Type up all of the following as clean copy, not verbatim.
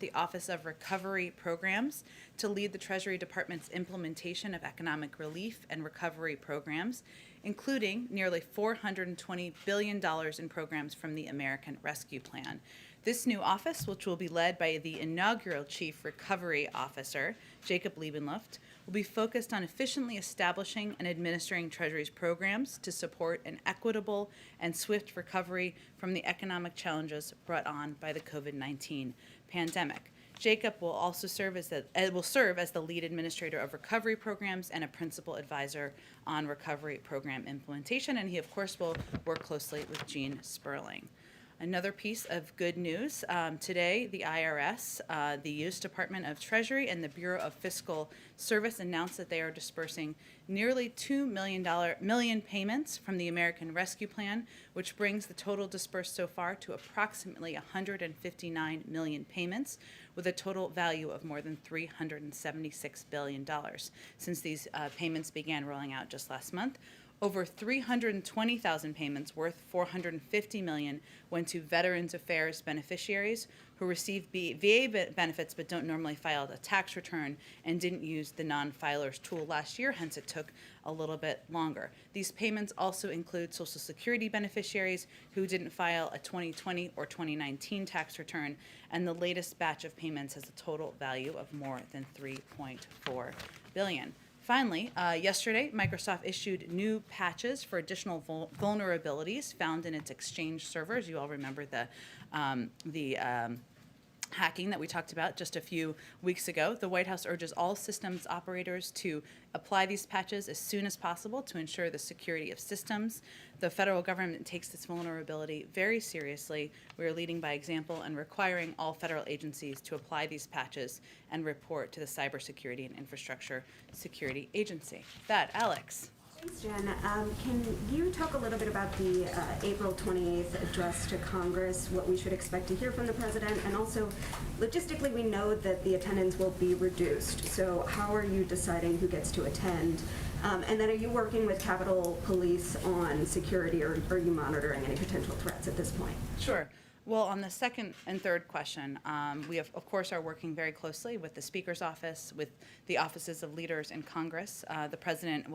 the Office of Recovery Programs to lead the Treasury Department's implementation of economic relief and recovery programs, including nearly $420 billion in programs from the American Rescue Plan. This new office, which will be led by the inaugural Chief Recovery Officer, Jacob Liebenluft, will be focused on efficiently establishing and administering Treasury's programs to support an equitable and swift recovery from the economic challenges brought on by the COVID-19 pandemic. Jacob will also serve as the lead administrator of recovery programs and a principal advisor on recovery program implementation, and he, of course, will work closely with Gene Sperling. Another piece of good news, today the IRS, the U.S. Department of Treasury, and the Bureau of Fiscal Service announced that they are dispersing nearly $2 million payments from the American Rescue Plan, which brings the total dispersed so far to approximately 159 million payments, with a total value of more than $376 billion. Since these payments began rolling out just last month, over 320,000 payments worth $450 million went to Veterans Affairs beneficiaries who receive VA benefits but don't normally file a tax return and didn't use the non-filer's tool last year, hence it took a little bit longer. These payments also include Social Security beneficiaries who didn't file a 2020 or 2019 tax return, and the latest batch of payments has a total value of more than $3.4 billion. Finally, yesterday, Microsoft issued new patches for additional vulnerabilities found in its Exchange servers. You all remember the hacking that we talked about just a few weeks ago. The White House urges all systems operators to apply these patches as soon as possible to ensure the security of systems. The federal government takes this vulnerability very seriously. We are leading by example and requiring all federal agencies to apply these patches and report to the Cybersecurity and Infrastructure Security Agency. That, Alex. Thanks, Jen. Can you talk a little bit about the April 28th address to Congress, what we should expect to hear from the president, and also logistically we know that the attendance will be reduced, so how are you deciding who gets to attend? And then are you working with Capitol Police on security, or are you monitoring any potential threats at this point? Sure. Well, on the second and third question, we of course are working very closely with the Speaker's office, with the offices of leaders in Congress. The president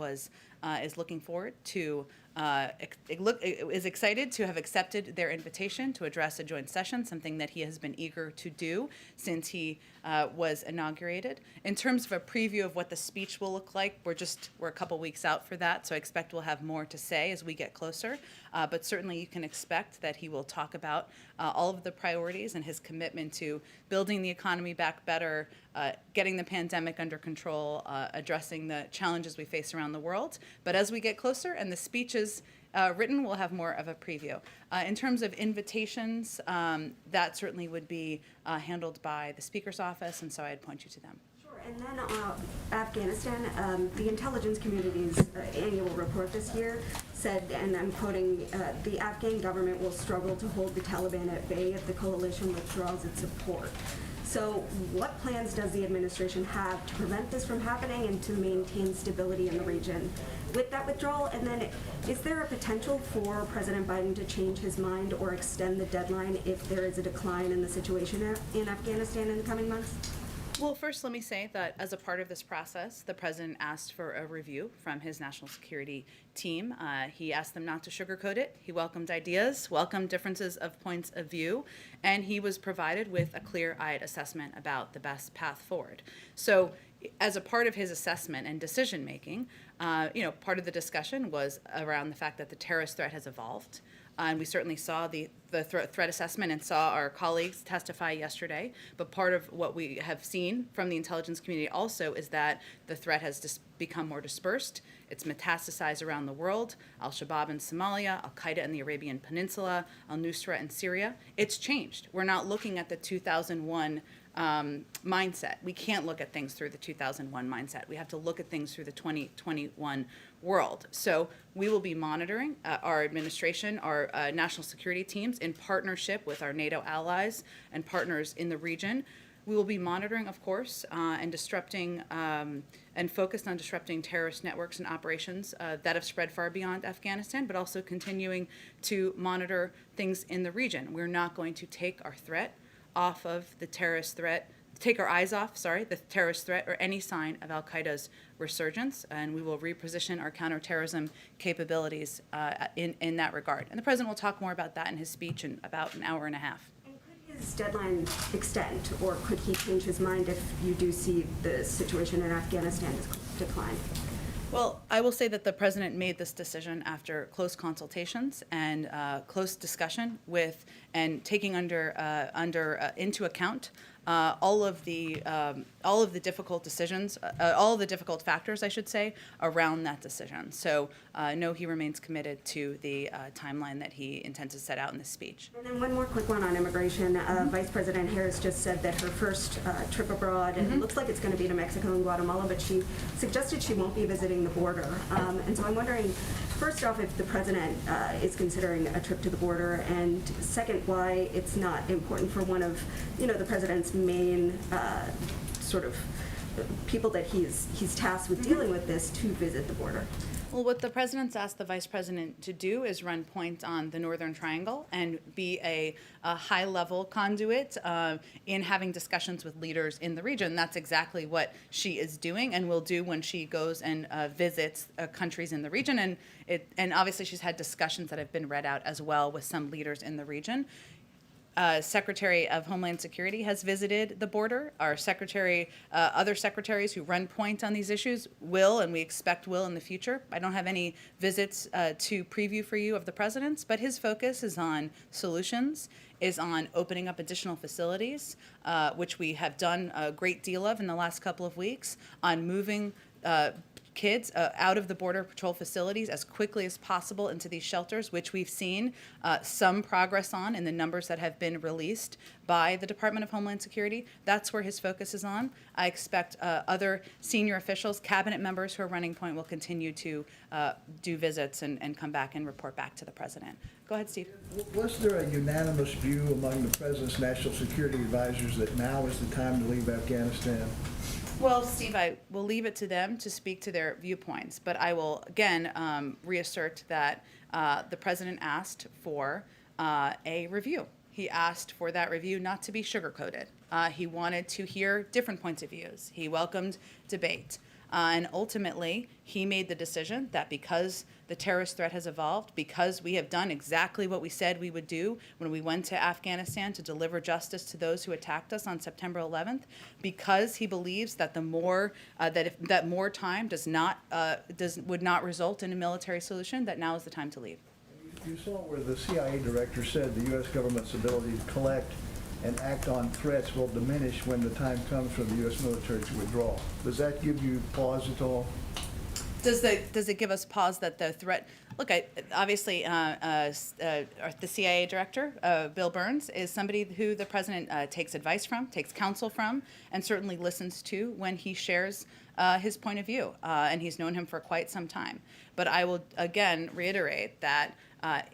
is looking forward to, is excited to have accepted their invitation to address a joint session, something that he has been eager to do since he was inaugurated. In terms of a preview of what the speech will look like, we're a couple weeks out for that, so I expect we'll have more to say as we get closer. But certainly you can expect that he will talk about all of the priorities and his commitment to building the economy back better, getting the pandemic under control, addressing the challenges we face around the world. But as we get closer and the speech is written, we'll have more of a preview. In terms of invitations, that certainly would be handled by the Speaker's office, and so I'd point you to them. And then Afghanistan, the intelligence community's annual report this year said, and I'm quoting, the Afghan government will struggle to hold the Taliban at bay if the coalition withdraws its support. So what plans does the administration have to prevent this from happening and to maintain stability in the region with that withdrawal? And then is there a potential for President Biden to change his mind or extend the deadline if there is a decline in the situation in Afghanistan in the coming months? Well, first, let me say that as a part of this process, the president asked for a review from his national security team. He asked them not to sugarcoat it. He welcomed ideas, welcomed differences of points of view, and he was provided with a clear-eyed assessment about the best path forward. So as a part of his assessment and decision-making, part of the discussion was around the fact that the terrorist threat has evolved. And we certainly saw the threat assessment and saw our colleagues testify yesterday. But part of what we have seen from the intelligence community also is that the threat has become more dispersed. It's metastasized around the world. Al-Shabaab in Somalia, Al-Qaeda in the Arabian Peninsula, al-Nusra in Syria. It's changed. We're not looking at the 2001 mindset. We can't look at things through the 2001 mindset. We have to look at things through the 2021 world. So we will be monitoring our administration, our national security teams in partnership with our NATO allies and partners in the region. We will be monitoring, of course, and disrupting and focused on disrupting terrorist networks and operations that have spread far beyond Afghanistan, but also continuing to monitor things in the region. We're not going to take our threat off of the terrorist threat, the terrorist threat or any sign of al-Qaeda's resurgence, and we will reposition our counterterrorism capabilities in that regard. And the president will talk more about that in his speech in about an hour and a half. And could his deadline extend, or could he change his mind if you do see the situation in Afghanistan decline? Well, I will say that the president made this decision after close consultations and close discussion with and taking into account all of the difficult decisions, all of the difficult factors, I should say, around that decision. So, no, he remains committed to the timeline that he intends to set out in this speech. And then one more quick one on immigration. Vice President Harris just said that her first trip abroad, and it looks like it's going to be to Mexico and Guatemala, but she suggested she won't be visiting the border. And so I'm wondering, first off, if the president is considering a trip to the border, and second, why it's not important for one of, the president's main sort of people that he's tasked with dealing with this to visit the border. Well, what the president's asked the vice president to do is run point on the Northern Triangle and be a high-level conduit in having discussions with leaders in the region. That's exactly what she is doing and will do when she goes and visits countries in the region. And obviously she's had discussions that have been read out as well with some leaders in the region. Secretary of Homeland Security has visited the border. Our other secretaries who run point on these issues will, and we expect will in the future. I don't have any visits to preview for you of the president's, but his focus is on solutions, is on opening up additional facilities, which we have done a great deal of in the last couple of weeks, on moving kids out of the Border Patrol facilities as quickly as possible into these shelters, which we've seen some progress on in the numbers that have been released by the Department of Homeland Security. That's where his focus is on. I expect other senior officials, cabinet members who are running point will continue to do visits and come back and report back to the president. Go ahead, Steve. Was there a unanimous view among the president's national security advisors that now is the time to leave Afghanistan? Well, Steve, I will leave it to them to speak to their viewpoints, but I will again reassert that the president asked for a review. He asked for that review not to be sugar-coated. He wanted to hear different points of views. He welcomed debate. And ultimately, he made the decision that because the terrorist threat has evolved, because we have done exactly what we said we would do when we went to Afghanistan to deliver justice to those who attacked us on September 11th, because he believes that more time would not result in a military solution, that now is the time to leave. You saw where the CIA director said the U.S. government's ability to collect and act on threats will diminish when the time comes for the U.S. military to withdraw. Does that give you pause at all? Does it give us pause that the threat? Look, obviously, the CIA director, Bill Burns, is somebody who the president takes advice from, takes counsel from, and certainly listens to when he shares his point of view. And he's known him for quite some time. But I will again reiterate that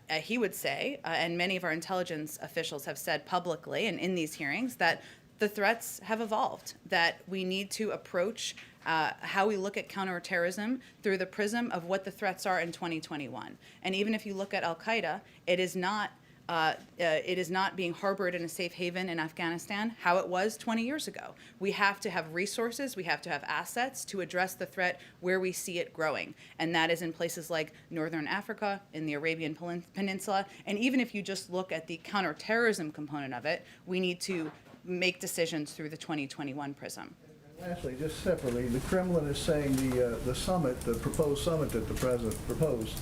he would say, and many of our intelligence officials have said publicly and in these hearings, that the threats have evolved, that we need to approach how we look at counterterrorism through the prism of what the threats are in 2021. And even if you look at al-Qaeda, it is not being harbored in a safe haven in Afghanistan how it was 20 years ago. We have to have resources, we have to have assets to address the threat where we see it growing. And that is in places like Northern Africa, in the Arabian Peninsula. And even if you just look at the counterterrorism component of it, we need to make decisions through the 2021 prism. Lastly, just separately, the Kremlin is saying the proposed summit that the president proposed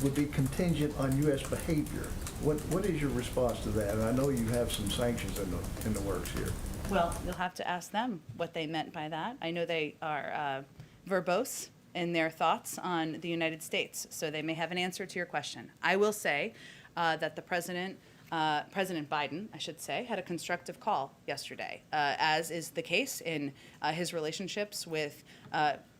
would be contingent on U.S. behavior. What is your response to that? And I know you have some sanctions in the works here. Well, you'll have to ask them what they meant by that. I know they are verbose in their thoughts on the United States, so they may have an answer to your question. I will say that the President Biden, I should say, had a constructive call yesterday, as is the case in his relationships with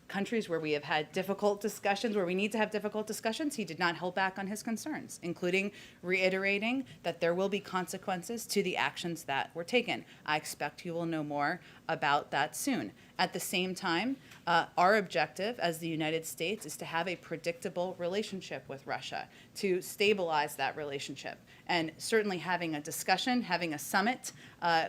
countries where we have had difficult discussions, where we need to have difficult discussions. He did not hold back on his concerns, including reiterating that there will be consequences to the actions that were taken. I expect you will know more about that soon. At the same time, our objective as the United States is to have a predictable relationship with Russia, to stabilize that relationship. And certainly having a discussion, having a summit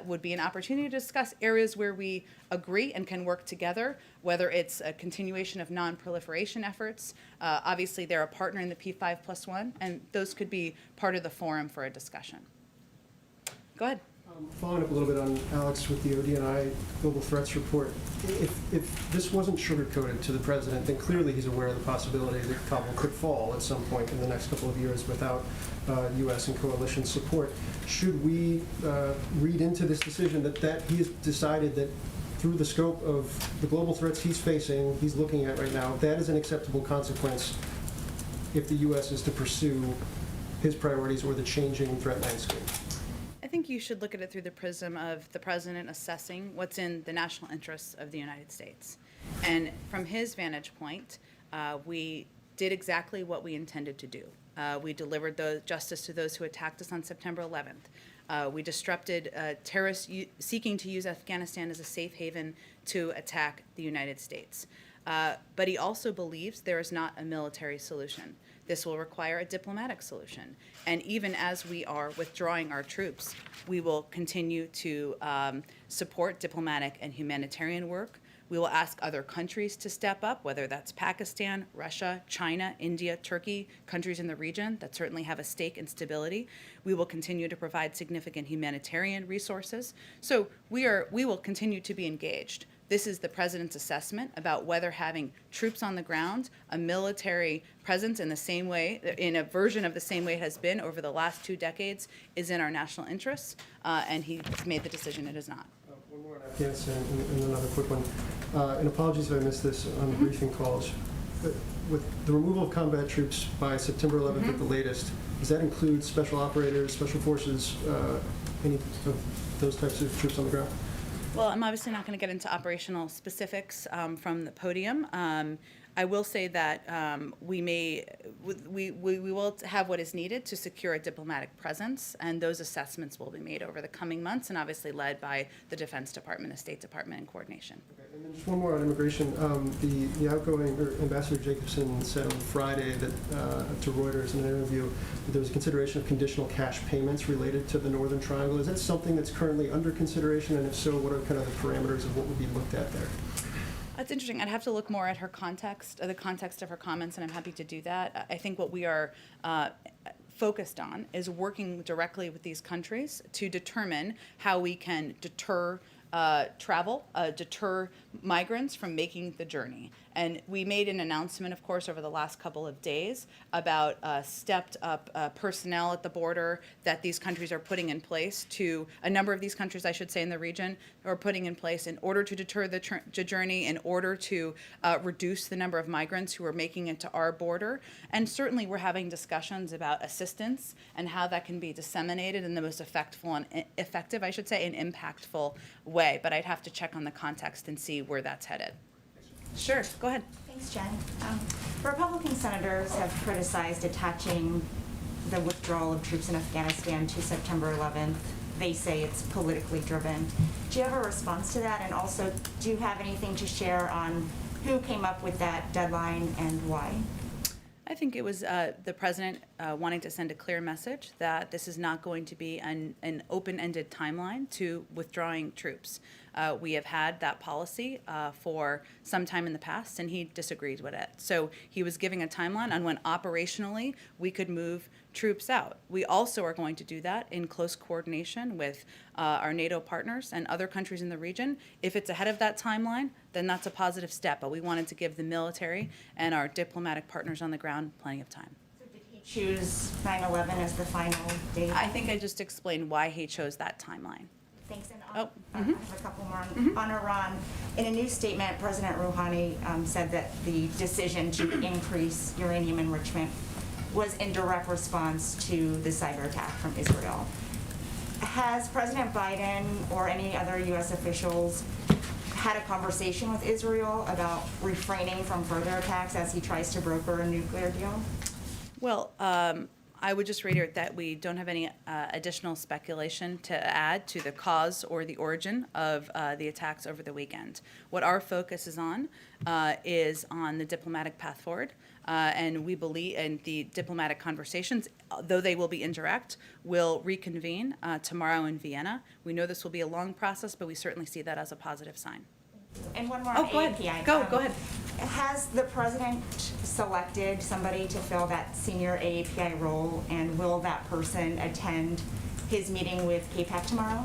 would be an opportunity to discuss areas where we agree and can work together, whether it's a continuation of non-proliferation efforts. Obviously, they're a partner in the P5+1, and those could be part of the forum for a discussion. Go ahead. Following up a little bit on Alex with the ODNI Global Threats Report, if this wasn't sugarcoated to the president, then clearly he's aware of the possibility that Kabul could fall at some point in the next couple of years without U.S. and coalition support. Should we read into this decision that he has decided that through the scope of the global threats he's facing, he's looking at right now, that is an acceptable consequence if the U.S. is to pursue his priorities or the changing threat landscape? I think you should look at it through the prism of the president assessing what's in the national interests of the United States. And from his vantage point, we did exactly what we intended to do. We delivered the justice to those who attacked us on September 11th. We disrupted terrorists seeking to use Afghanistan as a safe haven to attack the United States. But he also believes there is not a military solution. This will require a diplomatic solution. And even as we are withdrawing our troops, we will continue to support diplomatic and humanitarian work. We will ask other countries to step up, whether that's Pakistan, Russia, China, India, Turkey, countries in the region that certainly have a stake in stability. We will continue to provide significant humanitarian resources. So we will continue to be engaged. This is the president's assessment about whether having troops on the ground, a military presence in the same way, in a version of the same way it has been over the last 2 decades, is in our national interests, and he made the decision it is not. One more on Afghanistan and another quick one. And apologies if I missed this on the briefing calls. But with the removal of combat troops by September 11th at the latest, does that include special operators, special forces, any of those types of troops on the ground? Well, I'm obviously not going to get into operational specifics from the podium. I will say that we will have what is needed to secure a diplomatic presence, and those assessments will be made over the coming months, and obviously led by the Defense Department, the State Department in coordination. Okay, and then just one more on immigration. The outgoing Ambassador Jacobson said on Friday that to Reuters in an interview that there was a consideration of conditional cash payments related to the Northern Triangle. Is that something that's currently under consideration, and if so, what are kind of the parameters of what would be looked at there? That's interesting. I'd have to look more at her context, the context of her comments, and I'm happy to do that. I think what we are focused on is working directly with these countries to determine how we can deter travel, deter migrants from making the journey. And we made an announcement, of course, over the last couple of days about stepped up personnel at the border that these countries are putting in place to, a number of these countries, I should say, in the region, are putting in place in order to deter the journey, in order to reduce the number of migrants who are making it to our border. And certainly we're having discussions about assistance and how that can be disseminated in the most effective, I should say, and impactful way. But I'd have to check on the context and see where that's headed. Sure, go ahead. Thanks, Jen. Republican senators have criticized attaching the withdrawal of troops in Afghanistan to September 11th. They say it's politically driven. Do you have a response to that? And also, do you have anything to share on who came up with that deadline and why? I think it was the president wanting to send a clear message that this is not going to be an open-ended timeline to withdrawing troops. We have had that policy for some time in the past, and he disagreed with it. So he was giving a timeline on when operationally we could move troops out. We also are going to do that in close coordination with our NATO partners and other countries in the region. If it's ahead of that timeline, then that's a positive step, but we wanted to give the military and our diplomatic partners on the ground plenty of time. So did he choose 9/11 as the final date? I think I just explained why he chose that timeline. Thanks. And Oh, I have a couple more on Iran. In a new statement, President Rouhani said that the decision to increase uranium enrichment was in direct response to the cyber attack from Israel. Has President Biden or any other U.S. officials had a conversation with Israel about refraining from further attacks as he tries to broker a nuclear deal? Well, I would just reiterate that we don't have any additional speculation to add to the cause or the origin of the attacks over the weekend. What our focus is on the diplomatic path forward, and we believe in the diplomatic conversations, though they will be indirect, will reconvene tomorrow in Vienna. We know this will be a long process, but we certainly see that as a positive sign. And one more Oh, on go ahead. AAPI. Go ahead. Has the president selected somebody to fill that senior AAPI role, and will that person attend his meeting with KPAC tomorrow?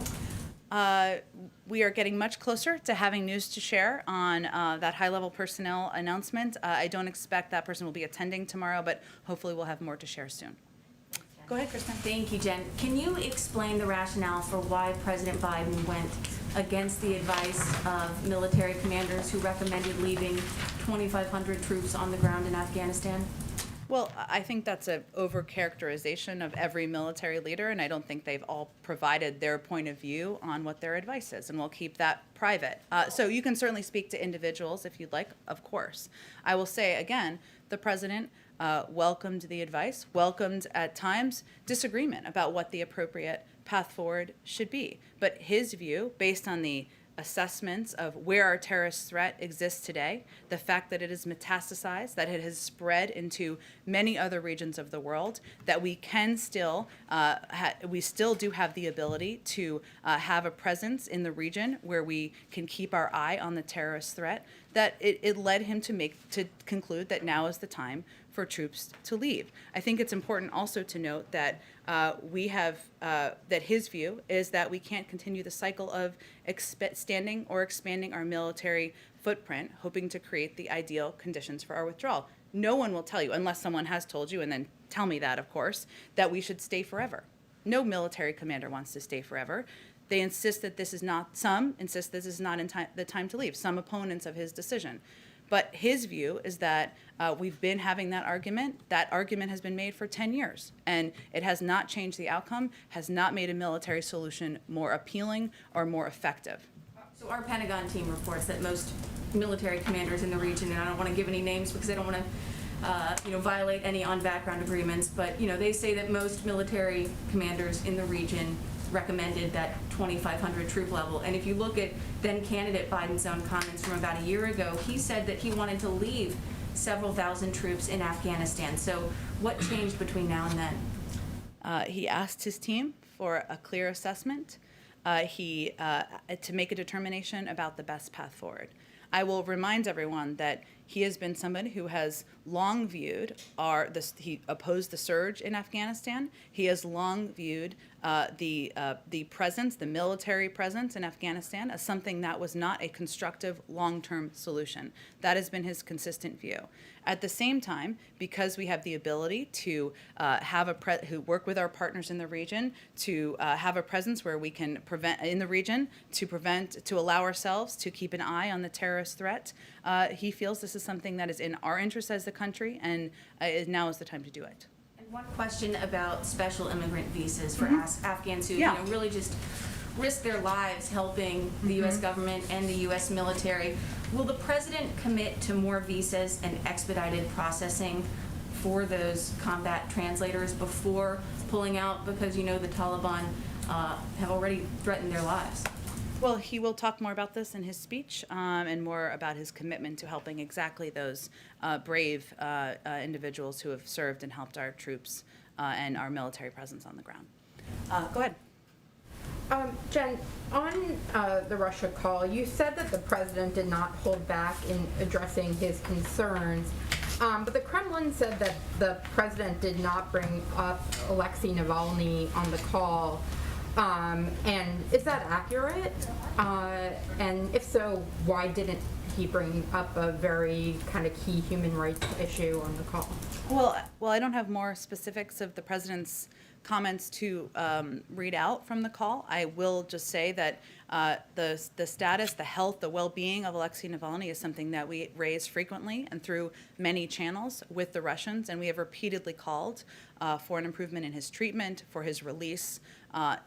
We are getting much closer to having news to share on that high-level personnel announcement. I don't expect that person will be attending tomorrow, but hopefully we'll have more to share soon. Go ahead, Kristen. Thank you, Jen. Can you explain the rationale for why President Biden went against the advice of military commanders who recommended leaving 2,500 troops on the ground in Afghanistan? Well, I think that's an overcharacterization of every military leader, and I don't think they've all provided their point of view on what their advice is, and we'll keep that private. So you can certainly speak to individuals if you'd like, of course. I will say, again, the president welcomed the advice, welcomed at times disagreement about what the appropriate path forward should be. But his view, based on the assessments of where our terrorist threat exists today, the fact that it is metastasized, that it has spread into many other regions of the world, that we can still, we still do have the ability to have a presence in the region where we can keep our eye on the terrorist threat, that it led him to conclude that now is the time for troops to leave. I think it's important also to note that that his view is that we can't continue the cycle of extending or expanding our military footprint, hoping to create the ideal conditions for our withdrawal. No one will tell you, unless someone has told you, and then tell me that, of course, that we should stay forever. No military commander wants to stay forever. They insist that this is not, some insist this is not the time to leave, some opponents of his decision. But his view is that we've been having that argument. That argument has been made for 10 years, and it has not changed the outcome, has not made a military solution more appealing or more effective. So our Pentagon team reports that most military commanders in the region, and I don't want to give any names because I don't want to violate any on-background agreements, but they say that most military commanders in the region recommended that 2,500 troop level. And if you look at then candidate Biden's own comments from about a year ago, he said that he wanted to leave several thousand troops in Afghanistan. So what changed between now and then? He asked his team for a clear assessment to make a determination about the best path forward. I will remind everyone that he has been somebody who has long viewed he opposed the surge in Afghanistan. He has long viewed the presence, the military presence in Afghanistan as something that was not a constructive long-term solution. That has been his consistent view. At the same time, because we have the ability to who work with our partners in the region to have a presence where we can to allow ourselves to keep an eye on the terrorist threat, he feels this is something that is in our interest as the country, and now is the time to do it. And one question about special immigrant visas for Afghans who really just risk their lives helping the U.S. government and the U.S. military. Will the president commit to more visas and expedited processing for those combat translators before pulling out, because the Taliban have already threatened their lives? Well, he will talk more about this in his speech and more about his commitment to helping exactly those brave individuals who have served and helped our troops and our military presence on the ground. Go ahead. Jen, on the Russia call, you said that the president did not hold back in addressing his concerns, but the Kremlin said that the president did not bring up Alexei Navalny on the call. And is that accurate? And if so, why didn't he bring up a very kind of key human rights issue on the call? Well, I don't have more specifics of the president's comments to read out from the call. I will just say that the status, the health, the well-being of Alexei Navalny is something that we raise frequently and through many channels with the Russians, and we have repeatedly called for an improvement in his treatment, for his release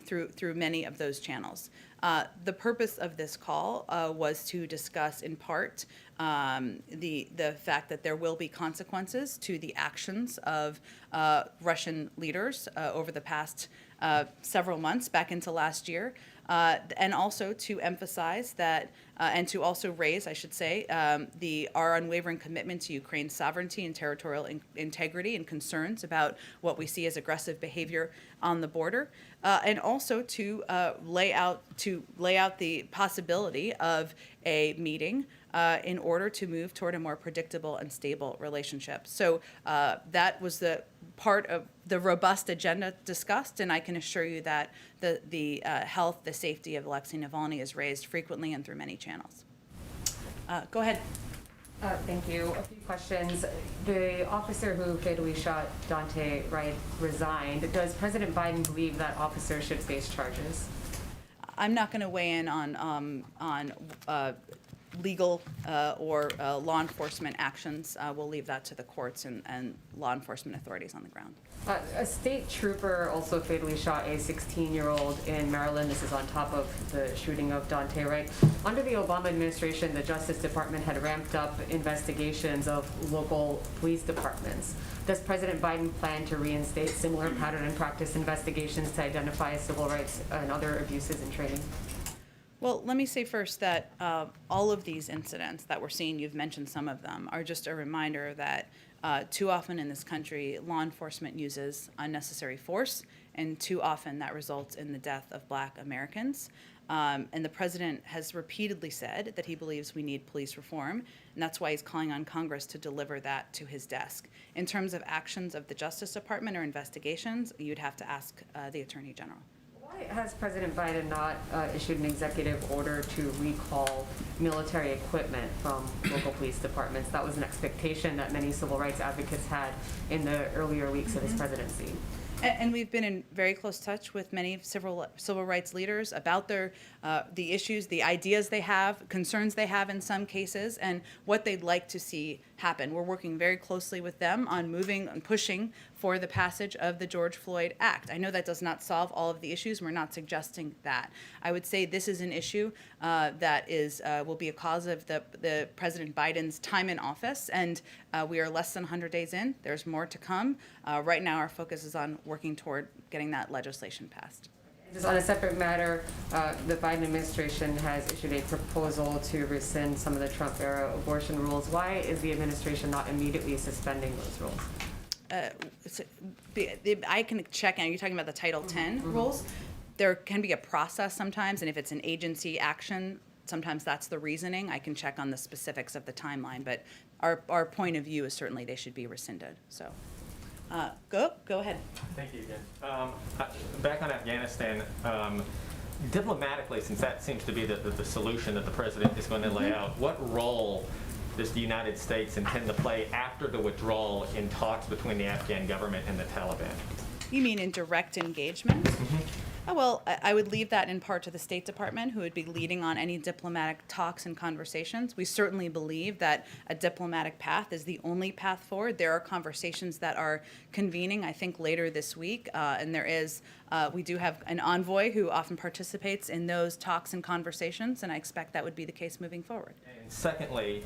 through many of those channels. The purpose of this call was to discuss, in part, the fact that there will be consequences to the actions of Russian leaders over the past several months back into last year, and also to emphasize that, and to also raise, I should say, our unwavering commitment to Ukraine's sovereignty and territorial integrity and concerns about what we see as aggressive behavior on the border, and also to lay out the possibility of a meeting in order to move toward a more predictable and stable relationship. So that was the part of the robust agenda discussed, and I can assure you that the health, the safety of Alexei Navalny is raised frequently and through many channels. Go ahead. Thank you. A few questions. The officer who fatally shot Dante Wright resigned. Does President Biden believe that officer should face charges? I'm not going to weigh in on legal or law enforcement actions. We'll leave that to the courts and law enforcement authorities on the ground. A state trooper also fatally shot a 16-year-old in Maryland. This is on top of the shooting of Dante Wright. Under the Obama administration, the Justice Department had ramped up investigations of local police departments. Does President Biden plan to reinstate similar pattern and practice investigations to identify civil rights and other abuses in training? Well, let me say first that all of these incidents that we're seeing, you've mentioned some of them, are just a reminder that too often in this country, law enforcement uses unnecessary force, and too often that results in the death of Black Americans. And the president has repeatedly said that he believes we need police reform, and that's why he's calling on Congress to deliver that to his desk. In terms of actions of the Justice Department or investigations, you'd have to ask the Attorney General. Why has President Biden not issued an executive order to recall military equipment from local police departments? That was an expectation that many civil rights advocates had in the earlier weeks of his presidency. And we've been in very close touch with many civil rights leaders about the issues, the ideas they have, concerns they have in some cases, and what they'd like to see happen. We're working very closely with them on moving and pushing for the passage of the George Floyd Act. I know that does not solve all of the issues. We're not suggesting that. I would say this is an issue that will be a cause of the President Biden's time in office, and we are less than 100 days in. There's more to come. Right now, our focus is on working toward getting that legislation passed. Just on a separate matter, the Biden administration has issued a proposal to rescind some of the Trump-era abortion rules. Why is the administration not immediately suspending those rules? I can check. Are you talking about the Title X rules? There can be a process sometimes, and if it's an agency action, sometimes that's the reasoning. I can check on the specifics of the timeline, but our point of view is certainly they should be rescinded. So, go ahead. Thank you again. Back on Afghanistan, diplomatically, since that seems to be the solution that the president is going to lay out, what role does the United States intend to play after the withdrawal in talks between the Afghan government and the Taliban? You mean in direct engagement? Mm-hmm. Oh, well, I would leave that in part to the State Department, who would be leading on any diplomatic talks and conversations. We certainly believe that a diplomatic path is the only path forward. There are conversations that are convening, I think, later this week, and we do have an envoy who often participates in those talks and conversations, and I expect that would be the case moving forward. And secondly,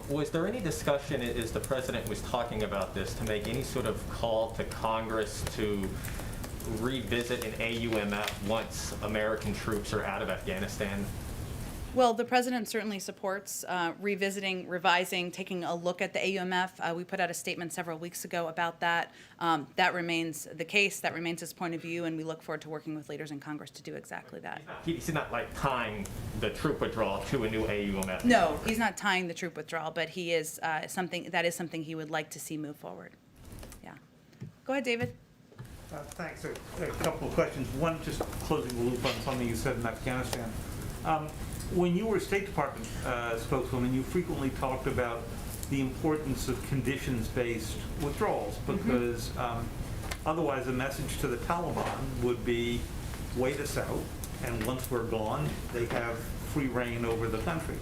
was there any discussion, as the president was talking about this, to make any sort of call to Congress to revisit an AUMF once American troops are out of Afghanistan? Well, the president certainly supports revisiting, revising, taking a look at the AUMF. We put out a statement several weeks ago about that. That remains the case. That remains his point of view, and we look forward to working with leaders in Congress to do exactly that. He's not like tying the troop withdrawal to a new AUMF. No, he's not tying the troop withdrawal, but he is something he would like to see move forward. Yeah. Go ahead, David. Thanks. A couple of questions. One, just closing the loop on something you said in Afghanistan. When you were State Department spokeswoman, you frequently talked about the importance of conditions-based withdrawals, because otherwise the message to the Taliban would be, wait us out, and once we're gone, they have free reign over the country.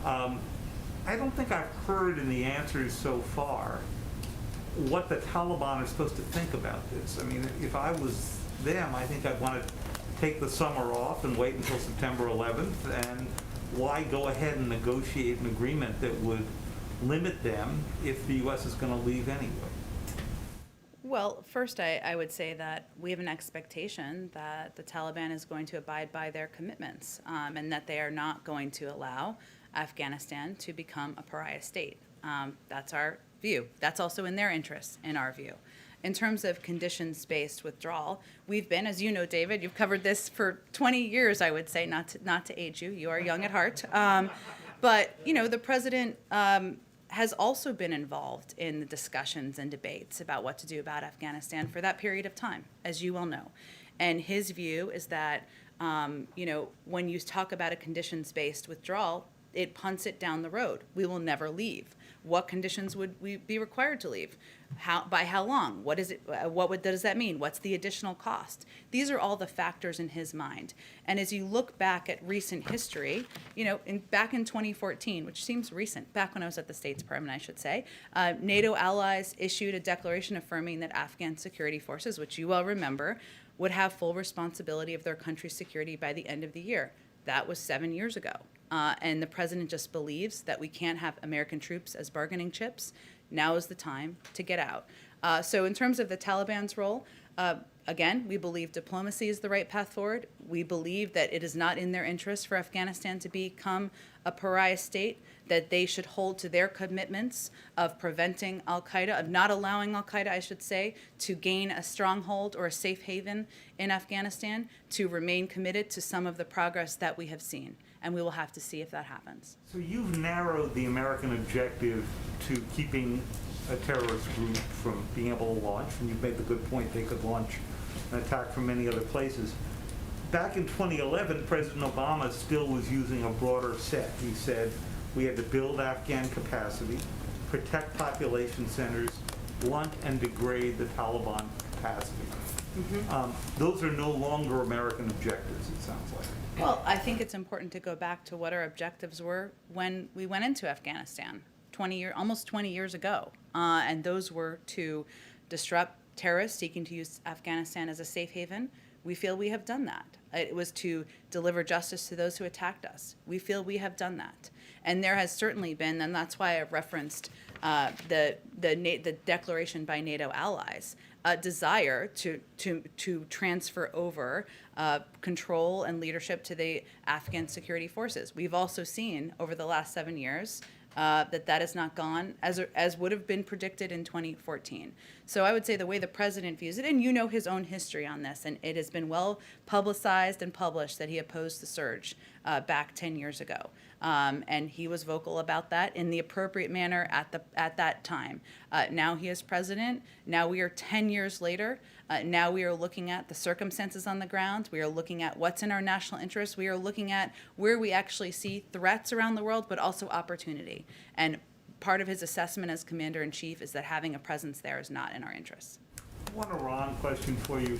I don't think I've heard in the answers so far what the Taliban are supposed to think about this. I mean, if I was them, I think I'd want to take the summer off and wait until September 11th? And why go ahead and negotiate an agreement that would limit them if the U.S. is going to leave anyway? Well, first, I would say that we have an expectation that the Taliban is going to abide by their commitments, and that they are not going to allow Afghanistan to become a pariah state. That's our view. That's also in their interest, in our view. In terms of conditions-based withdrawal, we've been, as you know, David, you've covered this for 20 years, I would say, not to age you. You are young at heart. But, you know, the president has also been involved in the discussions and debates about what to do about Afghanistan for that period of time, as you well know. And his view is that, you know, when you talk about a conditions-based withdrawal, it punts it down the road. We will never leave. What conditions would we be required to leave? By how long? What is it? Does that mean? What's the additional cost? These are all the factors in his mind. And as you look back at recent history, you know, back in 2014, which seems recent, back when I was at the State Department, I should say, NATO allies issued a declaration affirming that Afghan security forces, which you well remember, would have full responsibility of their country's security by the end of the year. That was 7 years ago. And the president just believes that we can't have American troops as bargaining chips. Now is the time to get out. So in terms of the Taliban's role, again, we believe diplomacy is the right path forward. We believe that it is not in their interest for Afghanistan to become a pariah state, that they should hold to their commitments of preventing al-Qaeda, of not allowing al-Qaeda, I should say, to gain a stronghold or a safe haven in Afghanistan, to remain committed to some of the progress that we have seen. And we will have to see if that happens. So you've narrowed the American objective to keeping a terrorist group from being able to launch, and you've made the good point they could launch an attack from many other places. Back in 2011, President Obama still was using a broader set. He said we had to build Afghan capacity, protect population centers, blunt and degrade the Taliban capacity. Those are no longer American objectives, it sounds like. Well, I think it's important to go back to what our objectives were when we went into Afghanistan almost 20 years ago. And those were to disrupt terrorists seeking to use Afghanistan as a safe haven. We feel we have done that. It was to deliver justice to those who attacked us. We feel we have done that. And there has certainly been, and that's why I referenced the declaration by NATO allies, a desire to transfer over control and leadership to the Afghan security forces. We've also seen over the last 7 years that has not gone as would have been predicted in 2014. So I would say the way the president views it, and you know his own history on this, and it has been well publicized and published that he opposed the surge back 10 years ago. And he was vocal about that in the appropriate manner at that time. Now he is president. Now we are 10 years later. Now we are looking at the circumstances on the ground. We are looking at what's in our national interest. We are looking at where we actually see threats around the world, but also opportunity. And part of his assessment as commander-in-chief is that having a presence there is not in our interests. One Iran question for you.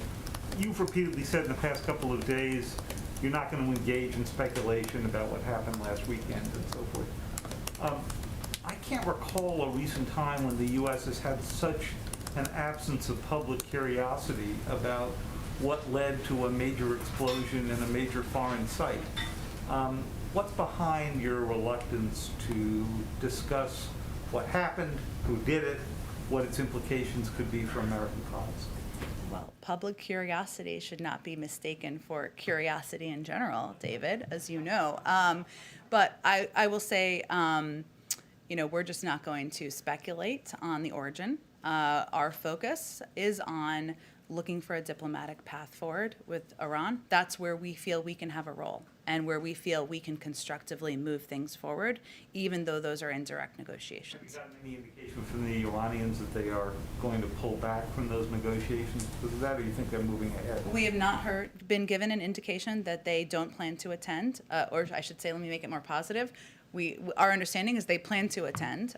You've repeatedly said in the past couple of days you're not going to engage in speculation about what happened last weekend and so forth. I can't recall a recent time when the U.S. has had such an absence of public curiosity about what led to a major explosion in a major foreign site. What's behind your reluctance to discuss what happened, who did it, what its implications could be for American cause? Well, public curiosity should not be mistaken for curiosity in general, David, as you know. But I will say, you know, we're just not going to speculate on the origin. Our focus is on looking for a diplomatic path forward with Iran. That's where we feel we can have a role and where we feel we can constructively move things forward, even though those are indirect negotiations. Have you gotten any indication from the Iranians that they are going to pull back from those negotiations because of that, or you think they're moving ahead? We have not been given an indication that they don't plan to attend, or I should say, let me make it more positive. Our understanding is they plan to attend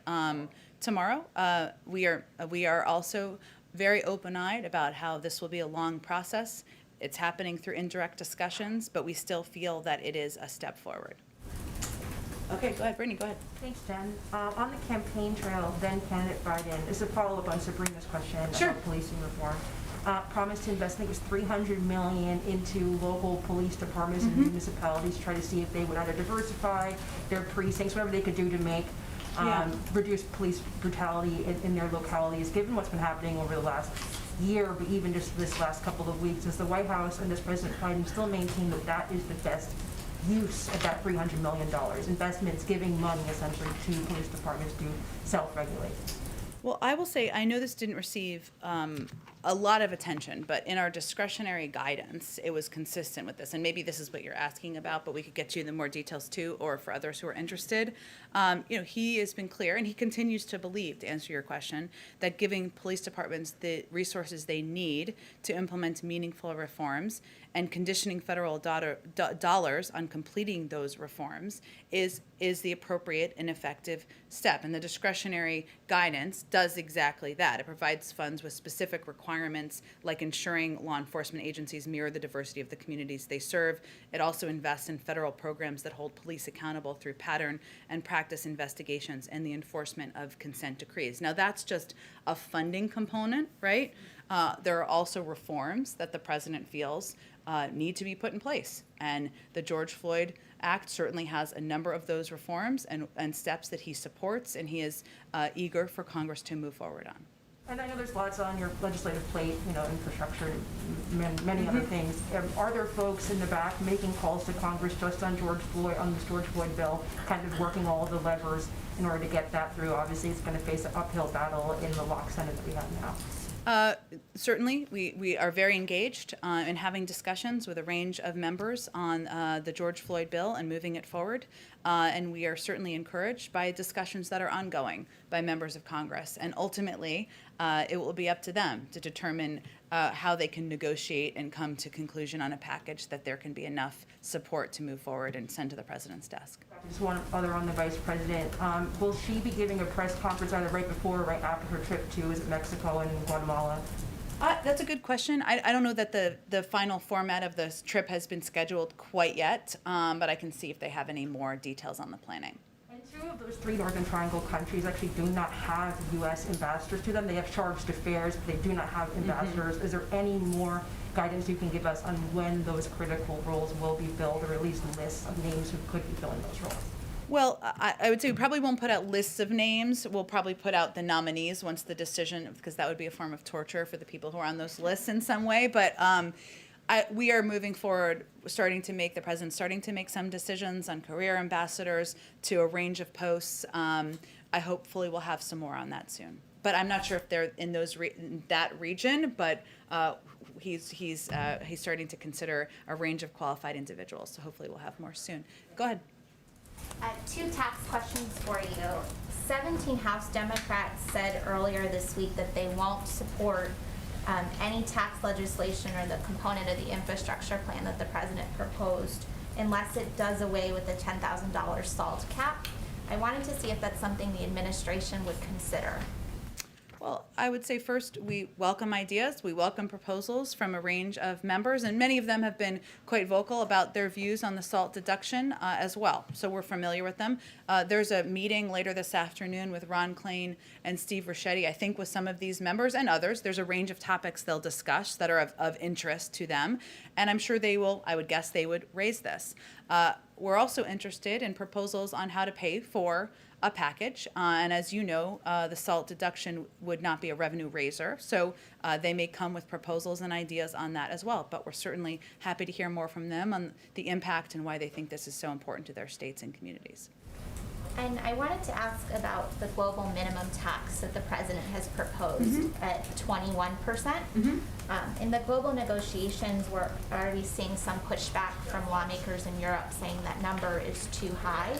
tomorrow. We are also very open-eyed about how this will be a long process. It's happening through indirect discussions, but we still feel that it is a step forward. Okay, go ahead, Brittany, go ahead. Thanks, Jen. On the campaign trail, then candidate Biden, this is a follow-up on Sabrina's question Sure. about policing reform. promised to invest, I think it was $300 million into local police departments and municipalities, try to see if they would either diversify their precincts, whatever they could do to make reduce police brutality in their localities. Given what's been happening over the last year, but even just this last couple of weeks, does the White House and does President Biden still maintain that that is the best use of that $300 million, investments, giving money essentially to police departments to self-regulate? Well, I will say, I know this didn't receive a lot of attention, but in our discretionary guidance, it was consistent with this. And maybe this is what you're asking about, but we could get you the more details too, or for others who are interested. He has been clear, and he continues to believe, to answer your question, that giving police departments the resources they need to implement meaningful reforms and conditioning federal dollars on completing those reforms is the appropriate and effective step. And the discretionary guidance does exactly that. It provides funds with specific requirements, like ensuring law enforcement agencies mirror the diversity of the communities they serve. It also invests in federal programs that hold police accountable through pattern and practice investigations and the enforcement of consent decrees. Now, that's just a funding component, right? There are also reforms that the president feels need to be put in place. And the George Floyd Act certainly has a number of those reforms and steps that he supports, and he is eager for Congress to move forward on. And I know there's lots on your legislative plate, infrastructure, many other things. Are there folks in the back making calls to Congress just on this George Floyd bill, kind of working all of the levers in order to get that through? Obviously, it's going to face an uphill battle in the locked Senate that we have now. Certainly, we are very engaged in having discussions with a range of members on the George Floyd bill and moving it forward. And we are certainly encouraged by discussions that are ongoing by members of Congress. And ultimately, it will be up to them to determine how they can negotiate and come to conclusion on a package that there can be enough support to move forward and send to the president's desk. Just one other on the vice president. Will she be giving a press conference either right before or right after her trip to, is it Mexico and Guatemala? That's a good question. I don't know that the final format of this trip has been scheduled quite yet, but I can see if they have any more details on the planning. And two of those three Northern Triangle countries actually do not have U.S. ambassadors to them. They have charged affairs, but they do not have ambassadors. Is there any more guidance you can give us on when those critical roles will be filled, or at least lists of names who could be filling those roles? Well, I would say we probably won't put out lists of names. We'll probably put out the nominees once the decision, because that would be a form of torture for the people who are on those lists in some way. But we are moving forward, the president's starting to make some decisions on career ambassadors to a range of posts. I hopefully will have some more on that soon. But I'm not sure if they're in that region, but he's starting to consider a range of qualified individuals. So hopefully we'll have more soon. Go ahead. Two tax questions for you. 17 House Democrats said earlier this week that they won't support any tax legislation or the component of the infrastructure plan that the president proposed unless it does away with the $10,000 SALT cap. I wanted to see if that's something the administration would consider. Well, I would say first, we welcome ideas. We welcome proposals from a range of members, and many of them have been quite vocal about their views on the SALT deduction as well. So we're familiar with them. There's a meeting later this afternoon with Ron Klain and Steve Ricchetti, I think with some of these members and others. There's a range of topics they'll discuss that are of interest to them, and I'm sure they will, I would guess they would raise this. We're also interested in proposals on how to pay for a package, and as you know, the SALT deduction would not be a revenue raiser, so they may come with proposals and ideas on that as well, but we're certainly happy to hear more from them on the impact and why they think this is so important to their states and communities. And I wanted to ask about the global minimum tax that the president has proposed at 21%. In the global negotiations, we're already seeing some pushback from lawmakers in Europe saying that number is too high.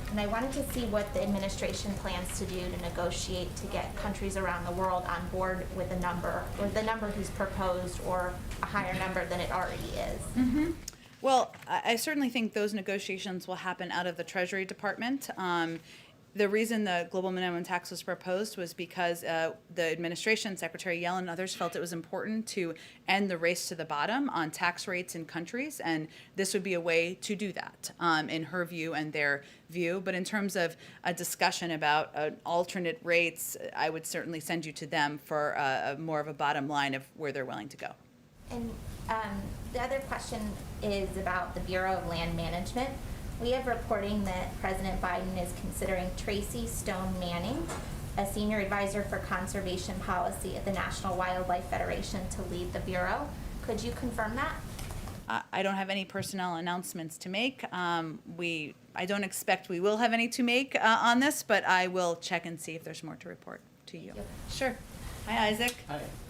And I wanted to see what the administration plans to do to negotiate to get countries around the world on board with a number, or the number he's proposed, or a higher number than it already is. Well, I certainly think those negotiations will happen out of the Treasury Department. The reason the global minimum tax was proposed was because the administration, Secretary Yellen and others, felt it was important to end the race to the bottom on tax rates in countries, and this would be a way to do that, in her view and their view. But in terms of a discussion about alternate rates, I would certainly send you to them for more of a bottom line of where they're willing to go. And the other question is about the Bureau of Land Management. We have reporting that President Biden is considering Tracy Stone Manning, a senior advisor for conservation policy at the National Wildlife Federation, to lead the Bureau. Could you confirm that? I don't have any personnel announcements to make. I don't expect we will have any to make on this, but I will check and see if there's more to report to you. Sure. Hi, Isaac.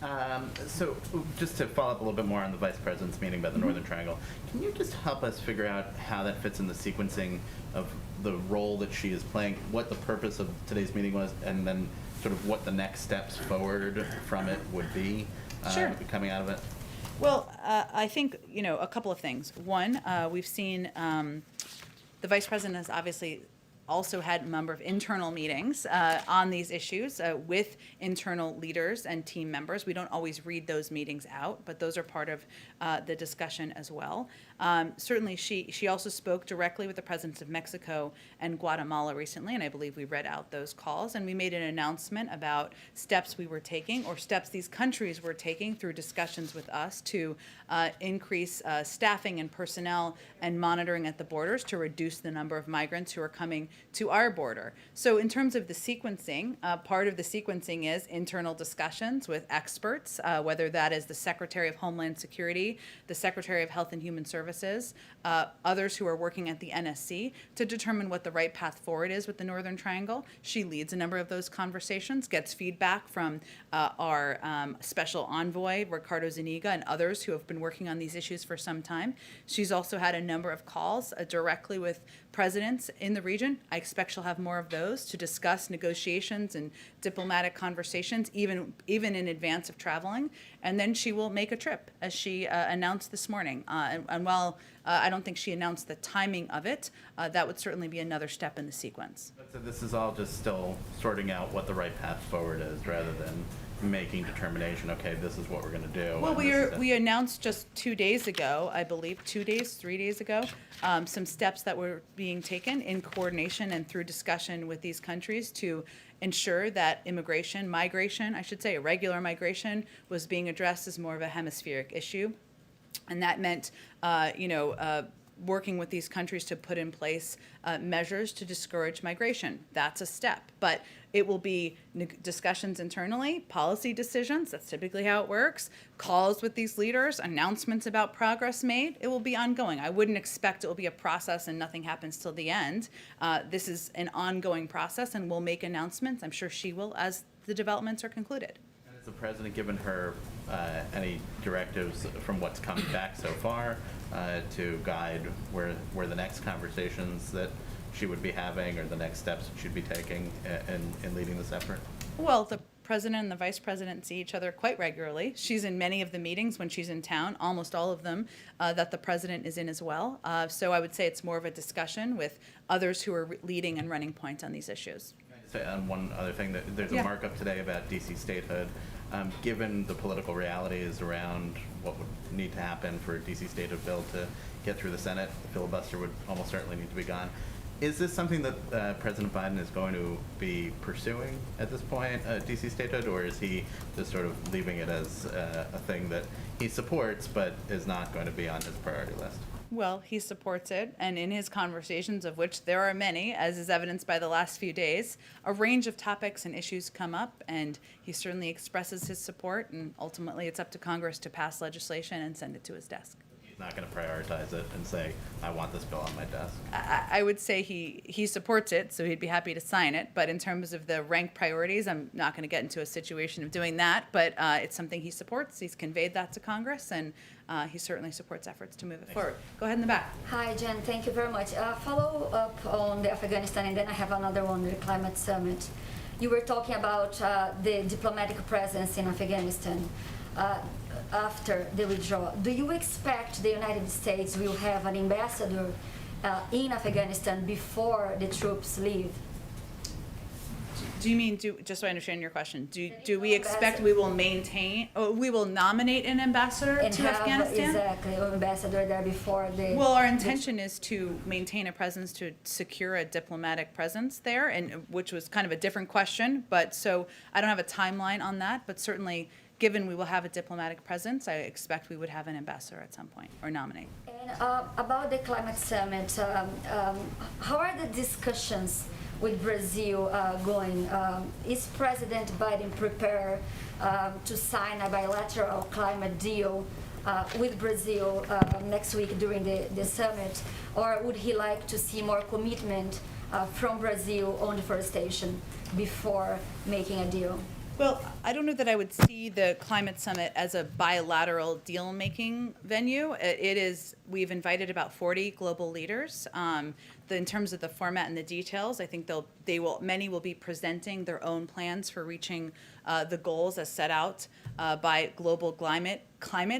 Hi. So just to follow up a little bit more on the Vice President's meeting about the Northern Triangle, can you just help us figure out how that fits in the sequencing of the role that she is playing, what the purpose of today's meeting was, and then sort of what the next steps forward from it would be coming out of it? Well, I think, a couple of things. One, we've seen the Vice President has obviously also had a number of internal meetings on these issues with internal leaders and team members. We don't always read those meetings out, but those are part of the discussion as well. Certainly, she also spoke directly with the presidents of Mexico and Guatemala recently, and I believe we read out those calls, and we made an announcement about steps we were taking, or steps these countries were taking through discussions with us to increase staffing and personnel and monitoring at the borders to reduce the number of migrants who are coming to our border. So in terms of the sequencing, part of the sequencing is internal discussions with experts, whether that is the Secretary of Homeland Security, the Secretary of Health and Human Services, others who are working at the NSC, to determine what the right path forward is with the Northern Triangle. She leads a number of those conversations, gets feedback from our special envoy, Ricardo Zuniga, and others who have been working on these issues for some time. She's also had a number of calls directly with presidents in the region. I expect she'll have more of those to discuss negotiations and diplomatic conversations, even in advance of traveling. And then she will make a trip, as she announced this morning. And while I don't think she announced the timing of it, that would certainly be another step in the sequence. So this is all just still sorting out what the right path forward is, rather than making determination, okay, this is what we're going to do. Well, we announced just 2 days ago, I believe, 3 days ago, some steps that were being taken in coordination and through discussion with these countries to ensure that migration, I should say, irregular migration, was being addressed as more of a hemispheric issue. And that meant, working with these countries to put in place measures to discourage migration. That's a step. But it will be discussions internally, policy decisions, that's typically how it works, calls with these leaders, announcements about progress made. It will be ongoing. I wouldn't expect it will be a process and nothing happens till the end. This is an ongoing process, and we'll make announcements. I'm sure she will as the developments are concluded. Has the president given her any directives from what's come back so far to guide where the next conversations that she would be having, or the next steps that she'd be taking in leading this effort? Well, the president and the vice president see each other quite regularly. She's in many of the meetings when she's in town, almost all of them that the president is in as well. So I would say it's more of a discussion with others who are leading and running points on these issues. Say on one other thing, that there's a Yeah. markup today about DC statehood. Given the political realities around what would need to happen for a DC statehood bill to get through the Senate, the filibuster would almost certainly need to be gone. Is this something that President Biden is going to be pursuing at this point, DC statehood, or is he just sort of leaving it as a thing that he supports but is not going to be on his priority list? Well, he supports it, and in his conversations, of which there are many, as is evidenced by the last few days, a range of topics and issues come up, and he certainly expresses his support, and ultimately it's up to Congress to pass legislation and send it to his desk. He's not going to prioritize it and say, I want this bill on my desk. I would say he supports it, so he'd be happy to sign it, but in terms of the rank priorities, I'm not going to get into a situation of doing that, but it's something he supports. He's conveyed that to Congress, and he certainly supports efforts to move it forward. Go ahead in the back. Hi, Jen. Thank you very much. Follow up on the Afghanistan, and then I have another one, the climate summit. You were talking about the diplomatic presence in Afghanistan after the withdrawal. Do you expect the United States will have an ambassador in Afghanistan before the troops leave? Do you mean, just so I understand your question, do we expect we will we will nominate an ambassador And to have Afghanistan? exactly an ambassador there before the. Well, our intention is to maintain a presence, to secure a diplomatic presence there, and which was kind of a different question, but so I don't have a timeline on that, but certainly, given we will have a diplomatic presence, I expect we would have an ambassador at some point, or nominate. And about the climate summit, how are the discussions with Brazil going? Is President Biden prepared to sign a bilateral climate deal with Brazil next week during the summit? Or would he like to see more commitment from Brazil on deforestation before making a deal? Well, I don't know that I would see the climate summit as a bilateral deal-making venue. We've invited about 40 global leaders. In terms of the format and the details, I think many will be presenting their own plans for reaching the goals as set out by global climate,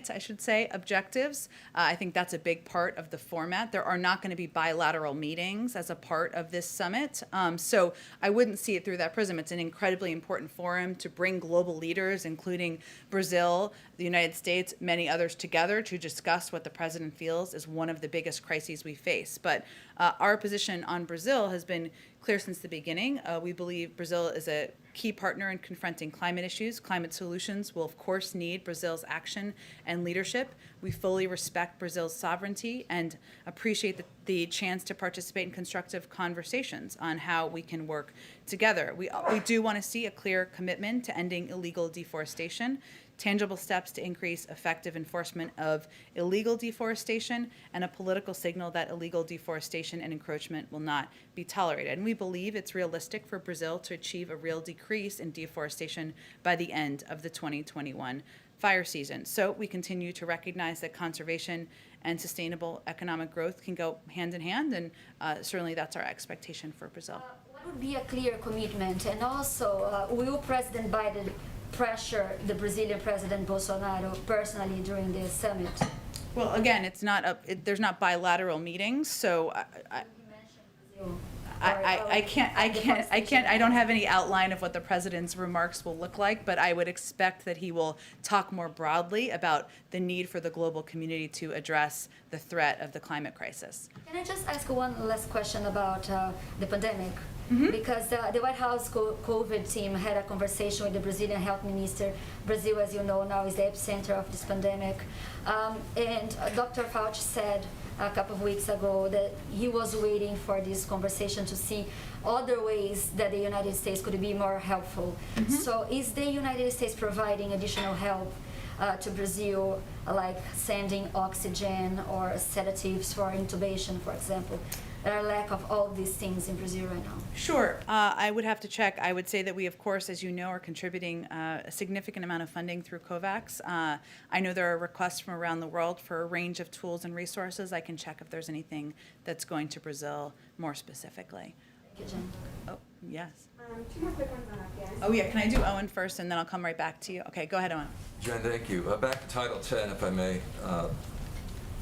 I should say, objectives. I think that's a big part of the format. There are not going to be bilateral meetings as a part of this summit. So I wouldn't see it through that prism. It's an incredibly important forum to bring global leaders, including Brazil, the United States, many others together to discuss what the president feels is one of the biggest crises we face. But our position on Brazil has been clear since the beginning. We believe Brazil is a key partner in confronting climate issues. Climate solutions will, of course, need Brazil's action and leadership. We fully respect Brazil's sovereignty and appreciate the chance to participate in constructive conversations on how we can work together. We do want to see a clear commitment to ending illegal deforestation, tangible steps to increase effective enforcement of illegal deforestation, and a political signal that illegal deforestation and encroachment will not be tolerated. And we believe it's realistic for Brazil to achieve a real decrease in deforestation by the end of the 2021 fire season. So we continue to recognize that conservation and sustainable economic growth can go hand in hand, and certainly that's our expectation for Brazil. What would be a clear commitment? And also, will President Biden pressure the Brazilian President Bolsonaro personally during the summit? Well, again, there's not bilateral meetings, so I don't have any outline of what the president's remarks will look like, but I would expect that he will talk more broadly about the need for the global community to address the threat of the climate crisis. Can I just ask one last question about the pandemic? Because the White House COVID team had a conversation with the Brazilian health minister. Brazil, as you know, now is the epicenter of this pandemic. And Dr. Fauci said a couple of weeks ago that he was waiting for this conversation to see other ways that the United States could be more helpful. So is the United States providing additional help to Brazil, like sending oxygen or sedatives for intubation, for example? There are lack of all these things in Brazil right now. Sure. I would have to check. I would say that we, of course, as you know, are contributing a significant amount of funding through COVAX. I know there are requests from around the world for a range of tools and resources. I can check if there's anything that's going to Brazil more specifically. Thank you, Jen. Oh, yes. Two more quick ones on Afghanistan. Oh, yeah. Can I do Owen first, and then I'll come right back to you? Okay, go ahead, Owen. Jen, thank you. Back to Title 10, if I may.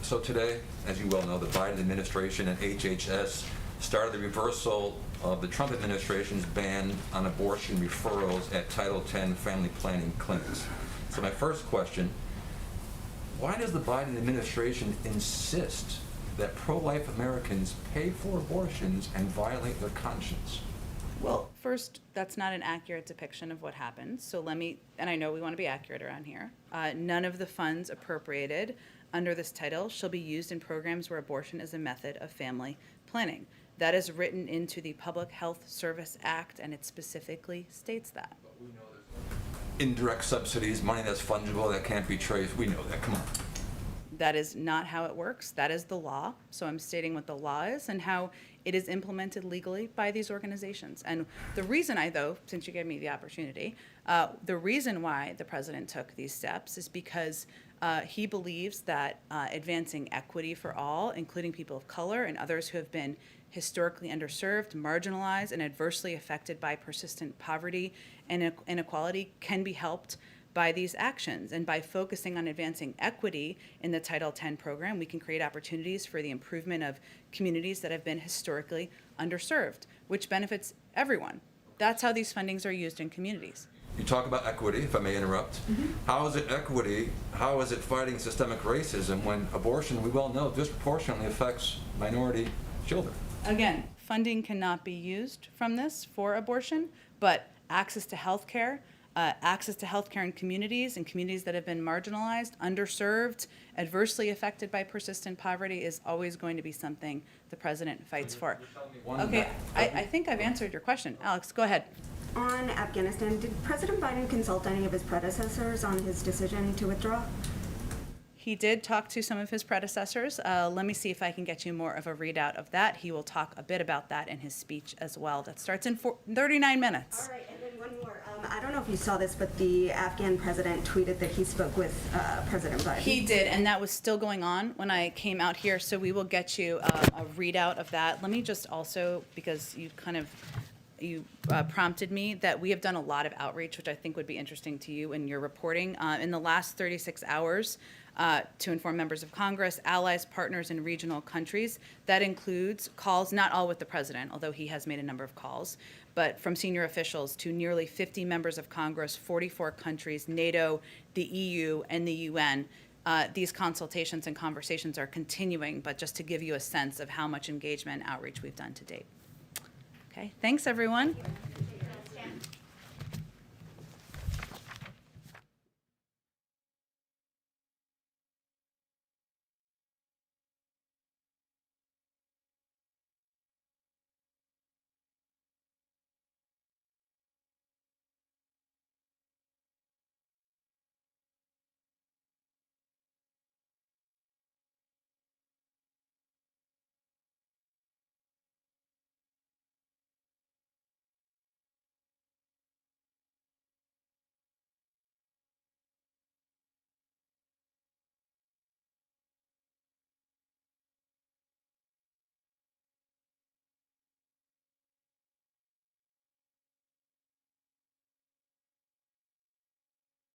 So today, as you well know, the Biden administration and HHS started the reversal of the Trump administration's ban on abortion referrals at Title 10 family planning clinics. So my first question, why does the Biden administration insist that pro-life Americans pay for abortions and violate their conscience? Well, first, that's not an accurate depiction of what happened. So and I know we want to be accurate around here. None of the funds appropriated under this title shall be used in programs where abortion is a method of family planning. That is written into the Public Health Service Act, and it specifically states that. But we know there's indirect subsidies, money that's fungible, that can't be traced. We know that. Come on. That is not how it works. That is the law. So I'm stating what the law is and how it is implemented legally by these organizations. And the reason since you gave me the opportunity, the reason why the president took these steps is because he believes that advancing equity for all, including people of color and others who have been historically underserved, marginalized, and adversely affected by persistent poverty and inequality, can be helped by these actions. And by focusing on advancing equity in the Title X program, we can create opportunities for the improvement of communities that have been historically underserved, which benefits everyone. That's how these fundings are used in communities. You talk about equity, if I may interrupt. How is it equity? How is it fighting systemic racism when abortion, we well know, disproportionately affects minority children? Again, funding cannot be used from this for abortion, but access to health care in communities that have been marginalized, underserved, adversely affected by persistent poverty is always going to be something the president fights for. Okay, I think I've answered your question. Alex, go ahead. On Afghanistan, did President Biden consult any of his predecessors on his decision to withdraw? He did talk to some of his predecessors. Let me see if I can get you more of a readout of that. He will talk a bit about that in his speech as well. That starts in 39 minutes. All right, and then one more. I don't know if you saw this, but the Afghan president tweeted that he spoke with President Biden. He did, and that was still going on when I came out here, so we will get you a readout of that. Let me just also, because you prompted me, that we have done a lot of outreach, which I think would be interesting to you in your reporting. In the last 36 hours, to inform members of Congress, allies, partners in regional countries. That includes calls, not all with the president, although he has made a number of calls, but from senior officials to nearly 50 members of Congress, 44 countries, NATO, the EU, and the UN. These consultations and conversations are continuing, but just to give you a sense of how much engagement and outreach we've done to date. Okay, thanks everyone.